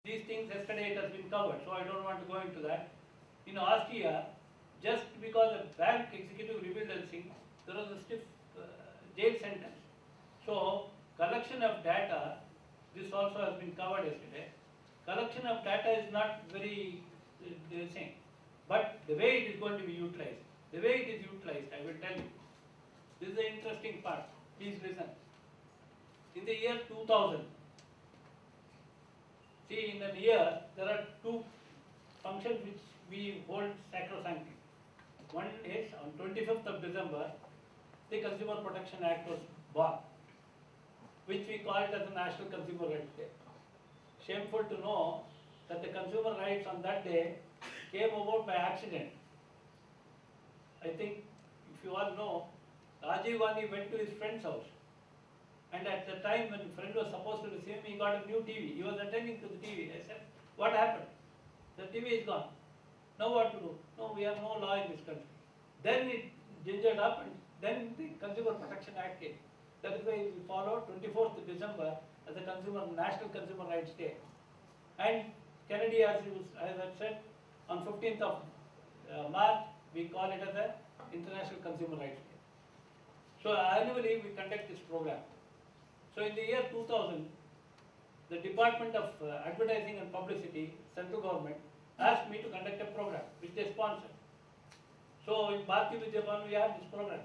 These things yesterday it has been covered, so I don't want to go into that. In Austria, just because a bank executive revealed a thing, there was a stiff jail sentence. So, collection of data, this also has been covered yesterday. Collection of data is not very thing, but the way it is going to be utilized, the way it is utilized, I will tell you. This is the interesting part. Please listen. In the year 2000, see, in a year there are two functions which we hold sacrosanctly. One is on 25th of December, the Consumer Protection Act was born, which we call it as the National Consumer Rights Day. Shameful to know that the consumer rights on that day came about by accident. I think, if you all know, Rajiv Gandhi went to his friend's house, and at the time when the friend was supposed to receive him, he got a new TV. He was attending to the TV. I said, what happened? The TV is gone. Now what to do? No, we have no law in this country. Then it gingered up, and then the Consumer Protection Act came. That is why we follow 24th December as the National Consumer Rights Day. And Kennedy, as I said, on 15th of March, we call it as the International Consumer Rights Day. So annually we conduct this program. So in the year 2000, the Department of Advertising and Publicity, central government, asked me to conduct a program which they sponsored. So in Bharati Vidya Bhavan we had this program.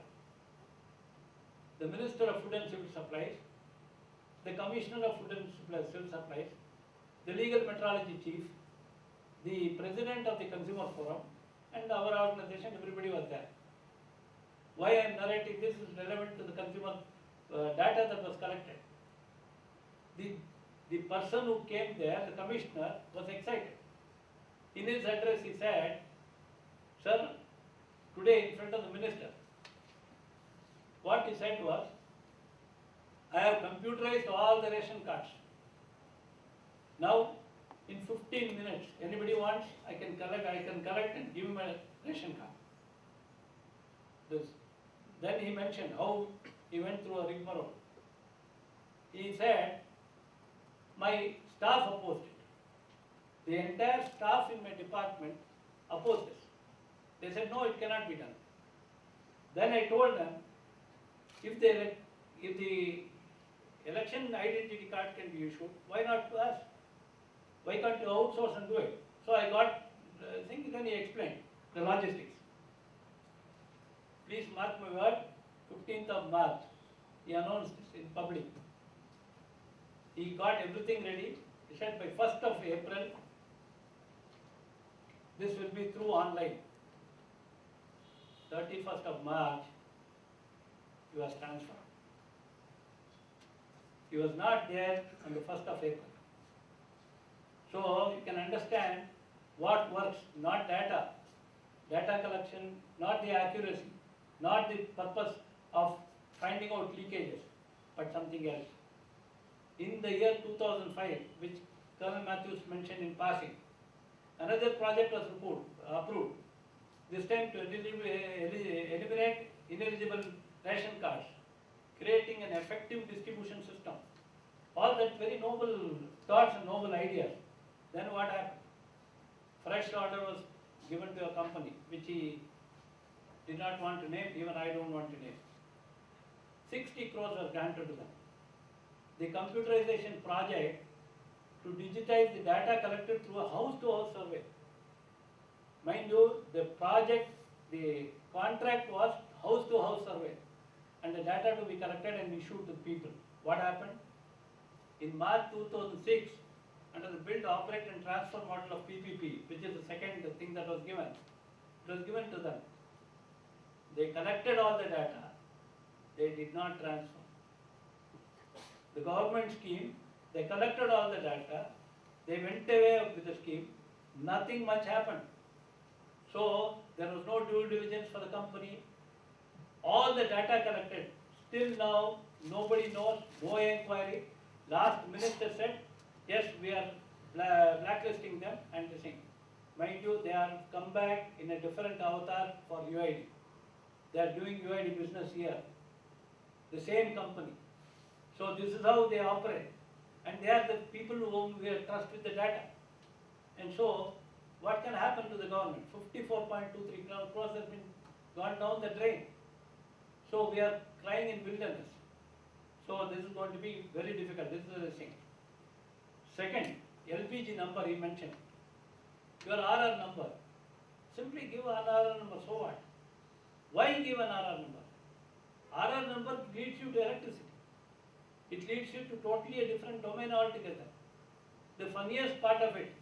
The Minister of Food and Civil Supplies, the Commissioner of Food and Civil Supplies, the Legal Metrology Chief, the President of the Consumer Forum, and our organization, everybody was there. Why I am narrating this is relevant to the consumer data that was collected. The person who came there, the commissioner, was excited. In his address he said, sir, today in front of the minister, what he said was, I have computerized all the ration cards. Now, in 15 minutes, anybody wants, I can collect and give him a ration card. Then he mentioned how he went through a rigmarole. He said, my staff opposed it. The entire staff in my department opposed this. They said, no, it cannot be done. Then I told them, if the election identity card can be issued, why not to us? Why can't you outsource and do it? So I got, then he explained the logistics. Please mark my word, 15th of March, he announced this in public. He got everything ready. He said by 1st of April, this will be through online. 31st of March, he was transferred. He was not there on the 1st of April. So you can understand what works, not data collection, not the accuracy, not the purpose of finding out leakages, but something else. In the year 2005, which Colonel Matthews mentioned in passing, another project was approved, this time to eliminate ineligible ration cards, creating an effective distribution system. All that very noble thoughts and noble ideas. Then what happened? Fresh order was given to a company, which he did not want to name, even I don't want to name. 60 crores was granted to them. The computerization project to digitize the data collected through a house-to-house survey. Mind you, the project, the contract was house-to-house survey, and the data to be collected and issued to the people. What happened? In March 2006, under the Build, Operate and Transfer model of PPP, which is the second thing that was given, it was given to them. They collected all the data, they did not transfer. The government scheme, they collected all the data, they went away with the scheme, nothing much happened. So there was no due diligence for the company. All the data collected, still now nobody knows, no inquiry. Last minister said, yes, we are blacklisting them and the thing. Mind you, they are come back in a different avatar for UID. They are doing UID business here. The same company. So this is how they operate. and they are the people whom we trust with the data. And so, what can happen to the government? 54.23 crores has been gone down the drain. So we are crying in wilderness. So this is going to be very difficult. This is the thing. Second, LPG number he mentioned. Your RR number. Simply give an RR number, so what? Why give an RR number? RR number leads you to electricity. It leads you to totally a different domain altogether. The funniest part of it,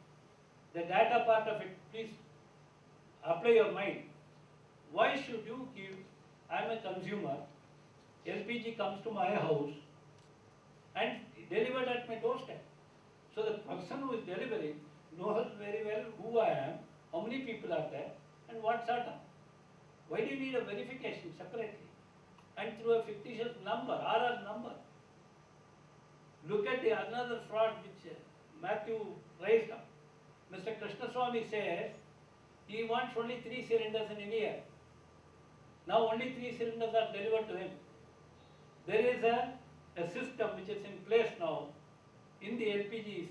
the data part of it, please apply your mind. Why should you give, I am a consumer, LPG comes to my house and delivered at my doorstep. So the person who is delivering knows very well who I am, how many people are there, and what sort of. Why do you need a verification separately? And through a fictitious number, RR number. Look at the another fraud which Matthew raised up. Mr. Krishnaswamy says he wants only 3 cylinders in a year. Now only 3 cylinders are delivered to him. There is a system which is in place now in the LPG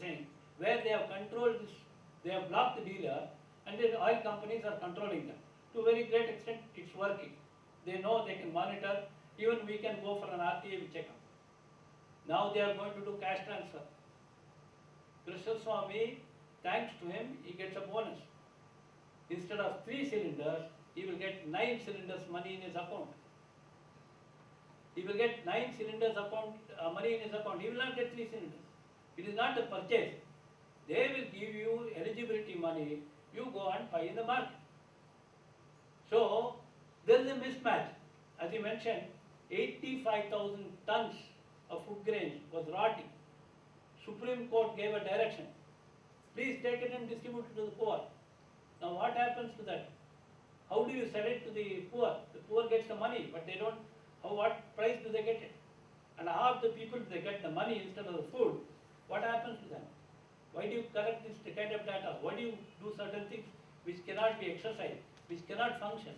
thing where they have controlled this, they have blocked the dealer and the oil companies are controlling them. To a very great extent it's working. They know they can monitor, even we can go for an RTA checkup. Now they are going to do cash transfer. Krishnaswamy, thanks to him, he gets a bonus. Instead of 3 cylinders, he will get 9 cylinders money in his account. He will get 9 cylinders money in his account. He will not get 3 cylinders. It is not a purchase. They will give you eligibility money. You go and buy in the market. So there is a mismatch. As he mentioned, 85,000 tons of food grains was rotting. Supreme Court gave a direction. Please take it and distribute it to the poor. Now what happens to that? How do you sell it to the poor? The poor gets the money, but they don't. What price do they get it? And half the people, they get the money instead of the food. What happens to them? Why do you collect this kind of data? Why do you do certain things which cannot be exercised, which cannot function?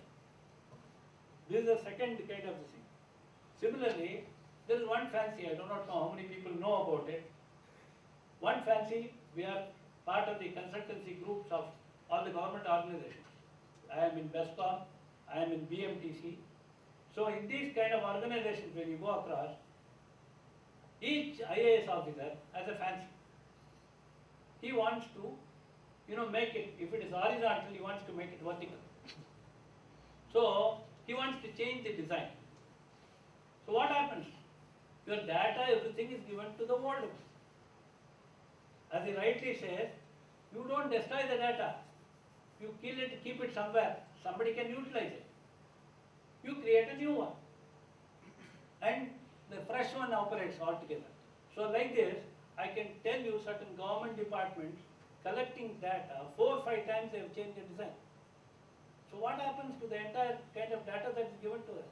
This is the second kind of the thing. Similarly, there is one fancy, I do not know how many people know about it. One fancy, we are part of the consultancy groups of all the government organizations. I am in BESCOM, I am in BMTC. So in these kind of organizations, when you go across, each IAS officer has a fancy. He wants to, make it, if it is horizontal, he wants to make it vertical. So he wants to change the design. So what happens? Your data, everything is given to the world. As he rightly says, you don't destroy the data. You kill it, keep it somewhere. Somebody can utilize it. You create a new one. And the fresh one operates altogether. So like this, I can tell you certain government departments collecting data, 4 or 5 times they have changed the design. So what happens to the entire kind of data that is given to us?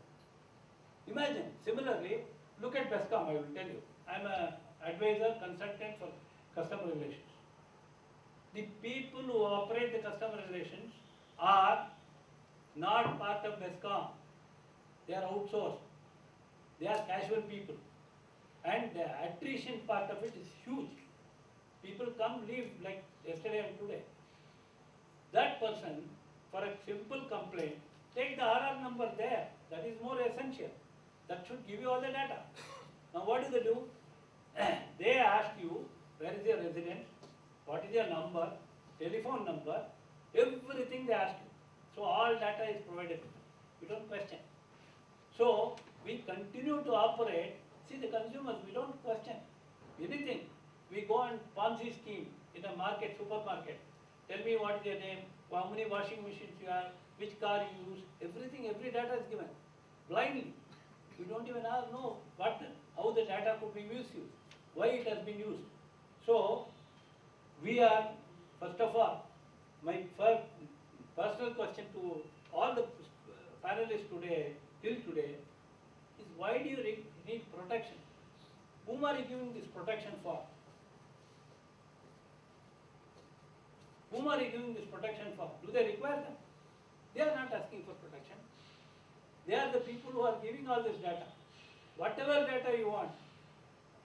Imagine, similarly, look at BESCOM, I will tell you. I am an advisor, consultant for customer relations. The people who operate the customer relations are not part of BESCOM. They are outsourced. They are casual people. And the attrition part of it is huge. People come, leave like yesterday and today. That person, for a simple complaint, take the RR number there. That is more essential. That should give you all the data. Now what do? They ask you, where is your residence, what is your number, telephone number, everything they ask you. So all data is provided to them. You don't question. So we continue to operate. See, the consumers, we don't question anything. We go and Ponzi scheme in a market, supermarket. Tell me what is your name, how many washing machines you have, which car you use, everything, every data is given. Blindly. We don't even know how the data could be misused, why it has been used. So, we are, first of all, my first personal question to all the panelists today, till today, is why do you need protection? Whom are you giving this protection for? Whom are you giving this protection for? Do they require them? They are not asking for protection. They are the people who are giving all this data. Whatever data you want,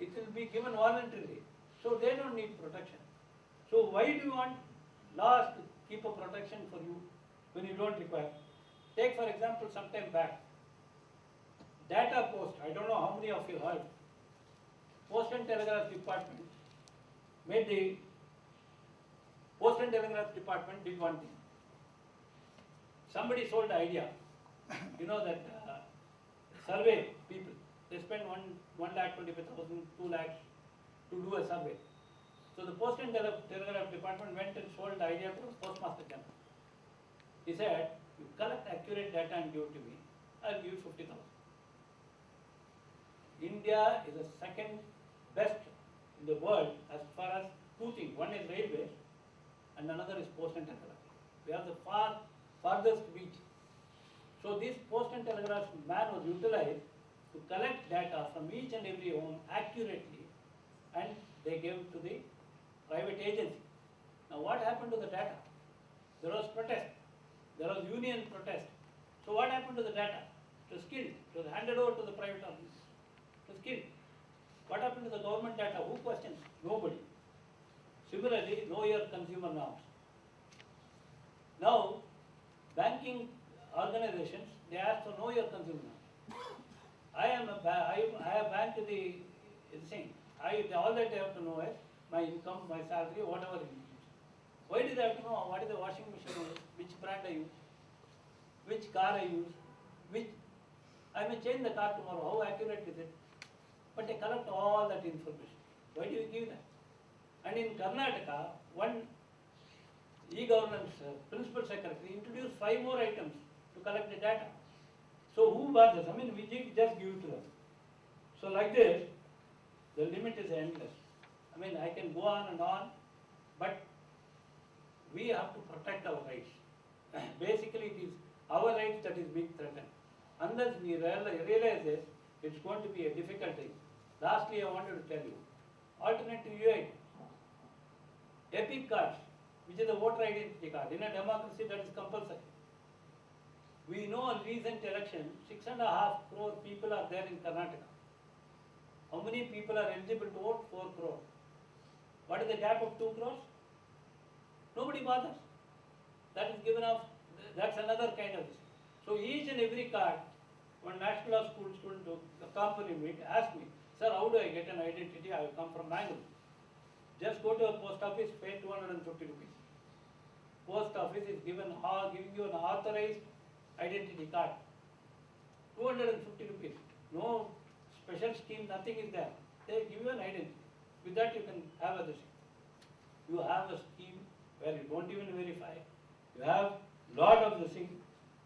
it will be given voluntarily. So they don't need protection. So why do you want laws to keep a protection for you when you don't require? Take for example, sometime back, Data Post, I don't know how many of you heard, Post and Telegraph Department made the, Post and Telegraph Department did one thing. Somebody sold the idea, you know that survey people, they spend 1,25,000, 2 lakhs to do a survey. So the Post and Telegraph Department went and sold the idea to the Postmaster General. He said, you collect accurate data and give it to me, I'll give you 50,000. India is the second best in the world as far as two things. One is railways and another is Post and Telegraph. We have the farthest reach. So this Post and Telegraph man was utilized to collect data from each and every home accurately, and they gave it to the private agency. Now what happened to the data? There was protest. There was union protest. So what happened to the data? It was killed. It was handed over to the private office. It was killed. What happened to the government data? Who questions? Nobody. Similarly, know your consumer norms. Now, banking organizations, they ask for know your consumer norms. I have banked the thing. All that they have to know is my income, my salary, whatever it is. Why do they have to know what is the washing machine I use, which brand I use, which car I use, I may change the car tomorrow, how accurate is it? But they collect all that information. Why do you give that? And in Karnataka, one e-governance principal secretary introduced 5 more items to collect the data. So who bothers? I mean, we just give it to them. So like this, the limit is endless. I mean, I can go on and on, but we have to protect our rights. Basically, it is our rights that is being threatened. Unless we realize this, it's going to be a difficult thing. Lastly, I wanted to tell you, alternative UI, EPIC cards, which is a voter identity card. In a democracy, that is compulsory. We know in recent election, 6.5 crore people are there in Karnataka. How many people are eligible to vote? 4 crore. What is the gap of 2 crores? Nobody bothers. That is given off, that's another kind of thing. So each and every card, one national law school student to accompany me, asked me, sir, how do I get an identity? I will come from Bangalore. Just go to a post office, pay 250 rupees. Post office is giving you an authorized identity card. 250 rupees. No special scheme, nothing is there. They give you an identity. With that you can have other things. You have a scheme where you don't even verify. You have lot of the things.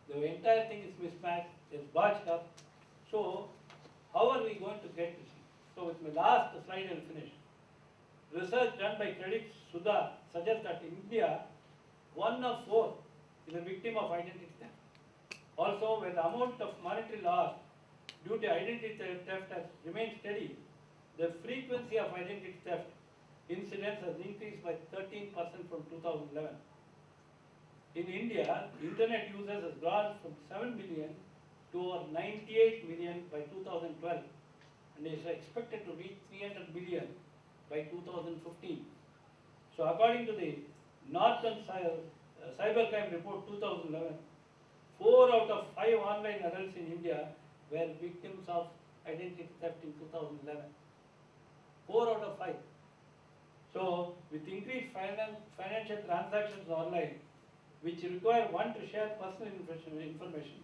The entire thing is mismatched, it's botched up. So how are we going to get this? So with my last slide I will finish. Research done by Credit Suda suggests that in India, 1 of 4 is a victim of identity theft. Also, when the amount of monetary loss due to identity theft has remained steady, the frequency of identity theft incidents has increased by 13% from 2011. In India, internet users has gone from 7 million to over 98 million by 2012 and is expected to reach 300 million by 2015. So according to the Northern Cybercrime Report 2011, 4 out of 5 online adults in India were victims of identity theft in 2011. 4 out of 5. So with increased financial transactions online, which require one to share personal information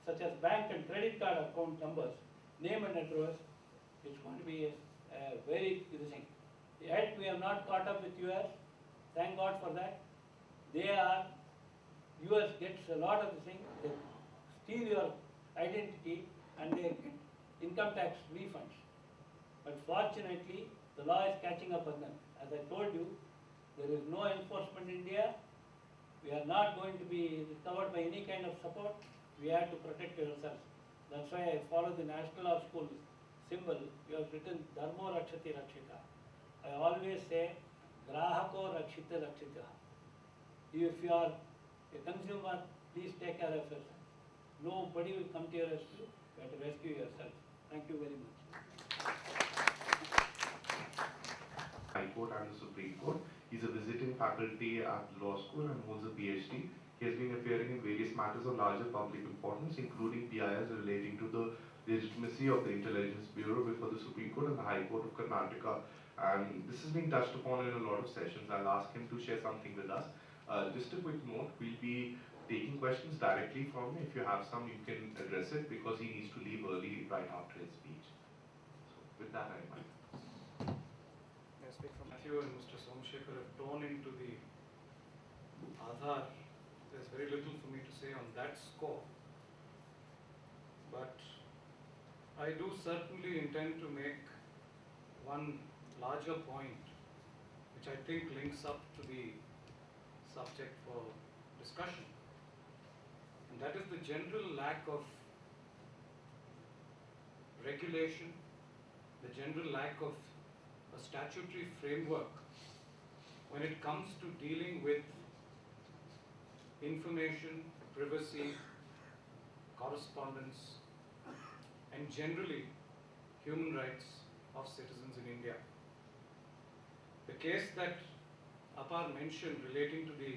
such as bank and credit card account numbers, name and address, it's going to be a very good thing. Yet we have not caught up with US. Thank God for that. US gets a lot of the thing. They steal your identity and they get income tax refunds. But fortunately, the law is catching up on them. As I told you, there is no enforcement in India. We are not going to be covered by any kind of support. We have to protect yourselves. That's why I follow the National Law School symbol. You have written Dharmo Rakshati Rakshita. I always say, Grahako Rakshita Rakshita. If you are a consumer, please take care of yourself. Nobody will come to your rescue. You have to rescue yourself. Thank you very much. Court and the Supreme Court. He's a visiting faculty at law school and holds a PhD. He has been appearing in various matters of larger public importance, including PIs relating to the legitimacy of the Intelligence Bureau before the Supreme Court and the High Court of Karnataka. And this has been touched upon in a lot of sessions. I'll ask him to share something with us. Just a quick note, we'll be taking questions directly from him. If you have some, you can address it because he needs to leave early right after his speech. So with that, I might. I speak from Matthew and Mr. Somshekhar have torn into the Aadhaar. There's very little for me to say on that score. But I do certainly intend to make one larger point, which I think links up to the subject for discussion. And that is the general lack of regulation, the general lack of a statutory framework when it comes to dealing with information, privacy, correspondence, and generally human rights of citizens in India. The case that Apar mentioned relating to the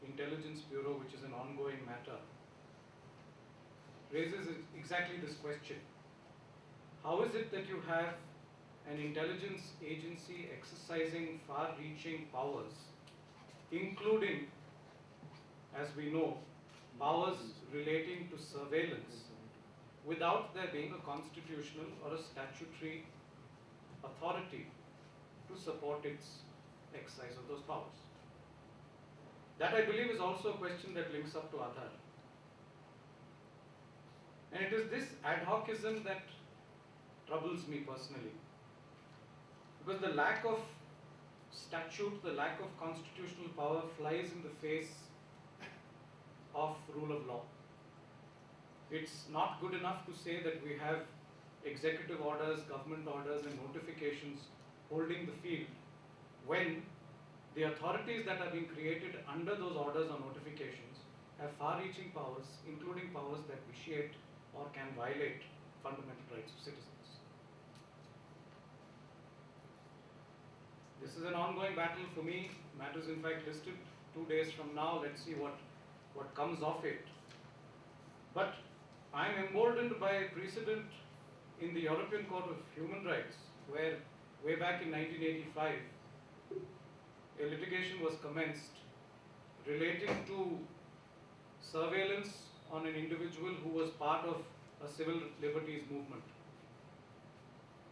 Intelligence Bureau, which is an ongoing matter, raises exactly this question. How is it that you have an intelligence agency exercising far-reaching powers, including, as we know, powers relating to surveillance, without there being a constitutional or a statutory authority to support its exercise of those powers? That, I believe, is also a question that links up to Aadhaar. And it is this ad hocism that troubles me personally. Because the lack of statute, the lack of constitutional power flies in the face of rule of law. It's not good enough to say that we have executive orders, government orders, and notifications holding the field when the authorities that are being created under those orders or notifications have far-reaching powers, including powers that vitiate or can violate fundamental rights of citizens. This is an ongoing battle for me. Matters, in fact, listed 2 days from now. Let's see what comes of it. But I am emboldened by a precedent in the European Court of Human Rights, where way back in 1985, a litigation was commenced relating to surveillance on an individual who was part of a civil liberties movement.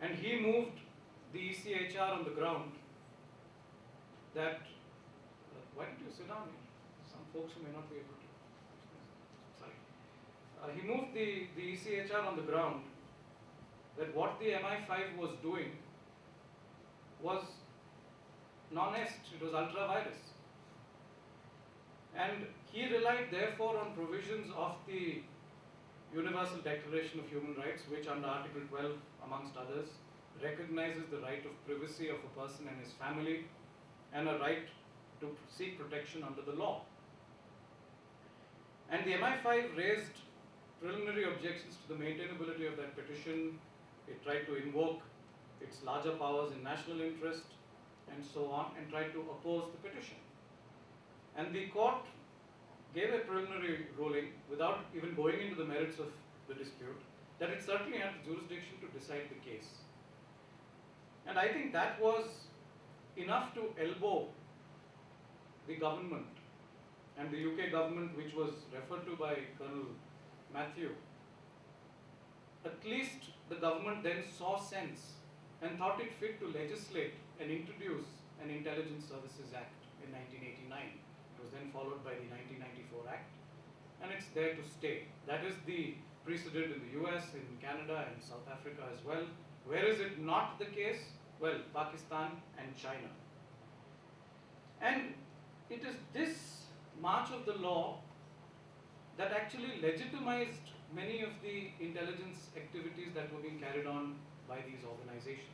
And he moved the ECHR on the ground that, why don't you sit down here? Some folks who may not be able to. Sorry. He moved the ECHR on the ground that what the MI5 was doing was non-est, it was ultra-virus. And he relied therefore on provisions of the Universal Declaration of Human Rights, which under Article 12, amongst others, recognizes the right of privacy of a person and his family and a right to seek protection under the law. And the MI5 raised preliminary objections to the maintainability of that petition. It tried to invoke its larger powers in national interest and so on, and tried to oppose the petition. And the court gave a preliminary ruling without even going into the merits of the dispute, that it certainly had jurisdiction to decide the case. And I think that was enough to elbow the government and the UK government, which was referred to by Colonel Matthew. At least the government then saw sense and thought it fit to legislate and introduce an Intelligence Services Act in 1989. It was then followed by the 1994 Act, and it's there to stay. That is the precedent in the US, in Canada, and South Africa as well. Where is it not the case? Well, Pakistan and China. And it is this march of the law that actually legitimized many of the intelligence activities that were being carried on by these organizations.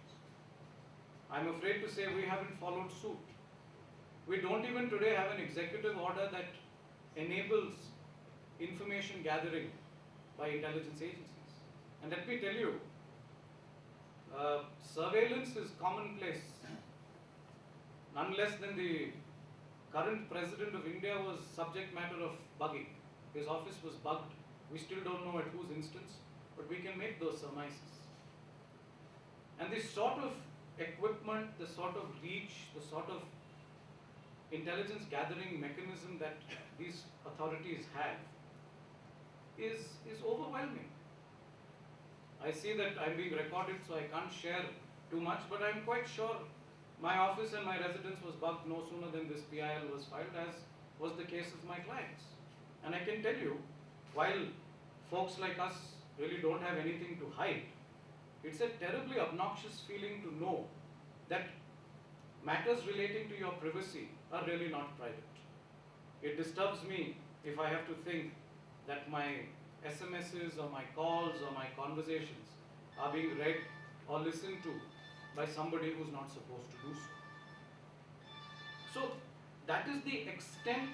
I'm afraid to say we haven't followed suit. We don't even today have an executive order that enables information gathering by intelligence agencies. And let me tell you, surveillance is commonplace none less than the current president of India was subject matter of bugging. His office was bugged. We still don't know at whose instance, but we can make those surmises. And this sort of equipment, the sort of reach, the sort of intelligence gathering mechanism that these authorities have is overwhelming. I see that I'm being recorded, so I can't share too much, but I'm quite sure my office and my residence was bugged no sooner than this PIL was filed, as was the case of my clients. And I can tell you, while folks like us really don't have anything to hide, it's a terribly obnoxious feeling to know that matters relating to your privacy are really not private. It disturbs me if I have to think that my SMSs or my calls or my conversations are being read or listened to by somebody who's not supposed to do so. So that is the extent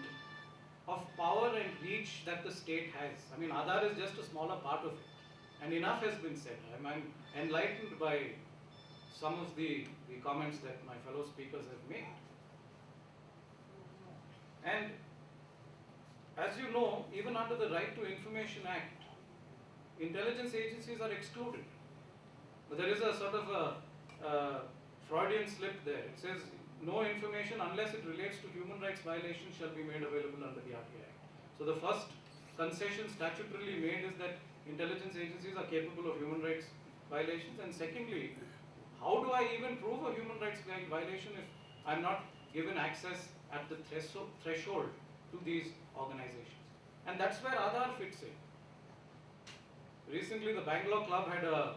of power and reach that the state has. I mean, Aadhaar is just a smaller part of it. And enough has been said. I'm enlightened by some of the comments that my fellow speakers have made. And as you know, even under the Right to Information Act, intelligence agencies are excluded. But there is a sort of a Freudian slip there. It says, no information unless it relates to human rights violations shall be made available under the RTI Act. So the first concession statutorily made is that intelligence agencies are capable of human rights violations. And secondly, how do I even prove a human rights violation if I'm not given access at the threshold to these organizations? And that's where Aadhaar fits in. Recently, the Bangalore Club had a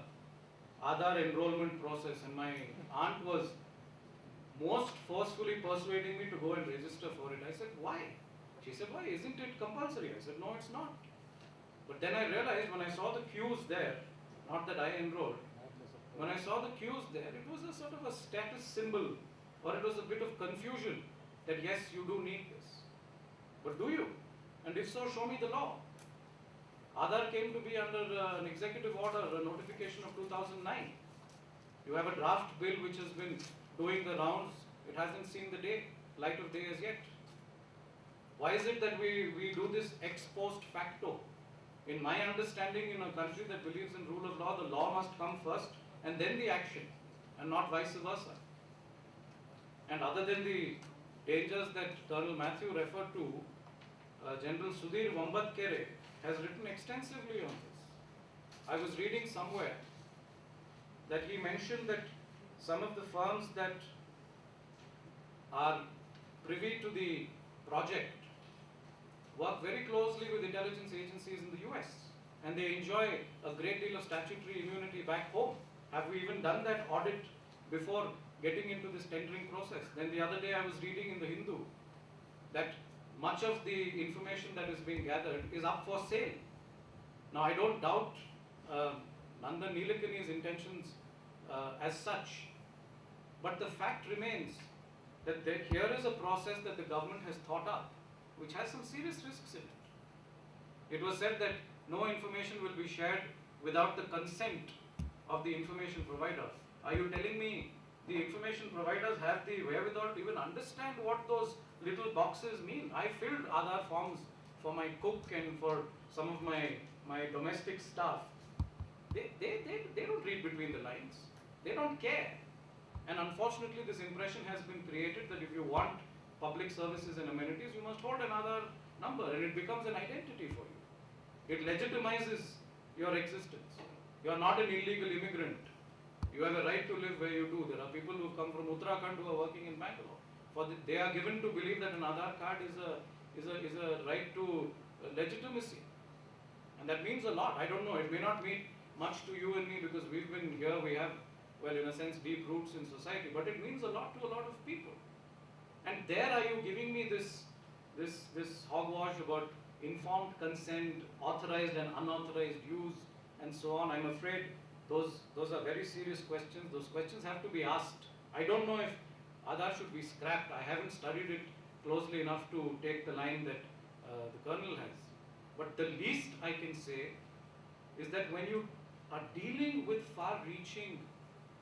Aadhaar enrollment process, and my aunt was most forcefully persuading me to go and register for it. I said, why? She said, why? Isn't it compulsory? I said, no, it's not. But then I realized when I saw the queues there, not that I enrolled, when I saw the queues there, it was a sort of a status symbol, or it was a bit of confusion that yes, you do need this. But do you? And if so, show me the law. Aadhaar came to be under an executive order, a notification of 2009. You have a draft bill which has been doing the rounds. It hasn't seen the light of day as yet. Why is it that we do this ex post facto? In my understanding, in a country that believes in rule of law, the law must come first and then the action, and not vice versa. And other than the dangers that Colonel Matthew referred to, General Sudhir Vambatkere has written extensively on this. I was reading somewhere that he mentioned that some of the firms that are privy to the project work very closely with intelligence agencies in the US, and they enjoy a great deal of statutory immunity back home. Have we even done that audit before getting into this tendering process? Then the other day I was reading in the Hindu that much of the information that is being gathered is up for sale. Now I don't doubt Nandan Nilekani's intentions as such, but the fact remains that here is a process that the government has thought up, which has some serious risks in it. It was said that no information will be shared without the consent of the information provider. Are you telling me the information providers have the wherewithal to even understand what those little boxes mean? I filled Aadhaar forms for my cook and for some of my domestic staff. They don't read between the lines. They don't care. And unfortunately, this impression has been created that if you want public services and amenities, you must hold an Aadhaar number, and it becomes an identity for you. It legitimizes your existence. You are not an illegal immigrant. You have a right to live where you do. There are people who come from Uttarakhand who are working in Bangalore. They are given to believe that an Aadhaar card is a right to legitimacy. And that means a lot. I don't know. It may not mean much to you and me because we've been here. We have, well, in a sense, deep roots in society. But it means a lot to a lot of people. And there are you giving me this hogwash about informed consent, authorized and unauthorized use, and so on. I'm afraid those are very serious questions. Those questions have to be asked. I don't know if Aadhaar should be scrapped. I haven't studied it closely enough to take the line that the Colonel has. But the least I can say is that when you are dealing with far-reaching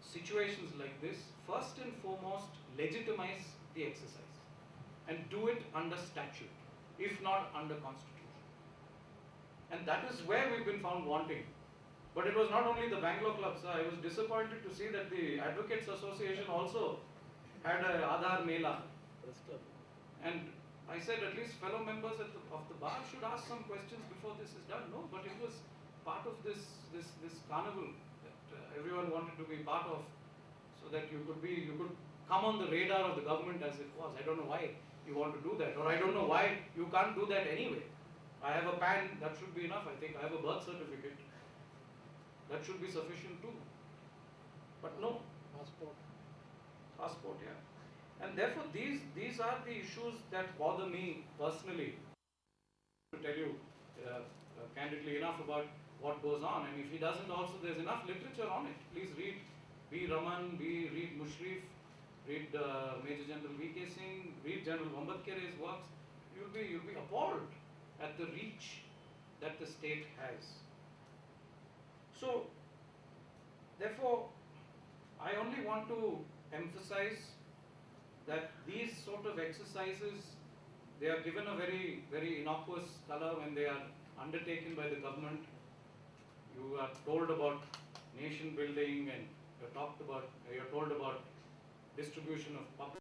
situations like this, first and foremost, legitimize the the exercise and do it under statute, if not under constitution. And that is where we've been found wanting. But it was not only the Bangalore clubs. I was disappointed to see that the Advocates Association also had a Aadhaar Mela. And I said at least fellow members of the bar should ask some questions before this is done. No, but it was part of this carnival that everyone wanted to be part of, so that you could come on the radar of the government as it was. I don't know why you want to do that, or I don't know why you can't do that anyway. I have a PAN, that should be enough. I think I have a birth certificate, that should be sufficient too. But no. Passport, yeah. And therefore these are the issues that bother me personally. To tell you candidly enough about what goes on, and if he doesn't also, there's enough literature on it. Please read B. Raman, read Mushrif, read Major General V.K. Singh, read General Vambadkere's works. You'll be appalled at the reach that the state has. So, therefore, I only want to emphasize that these sort of exercises, they are given a very, very innocuous color when they are undertaken by the government. You are told about nation building, and you're told about distribution of public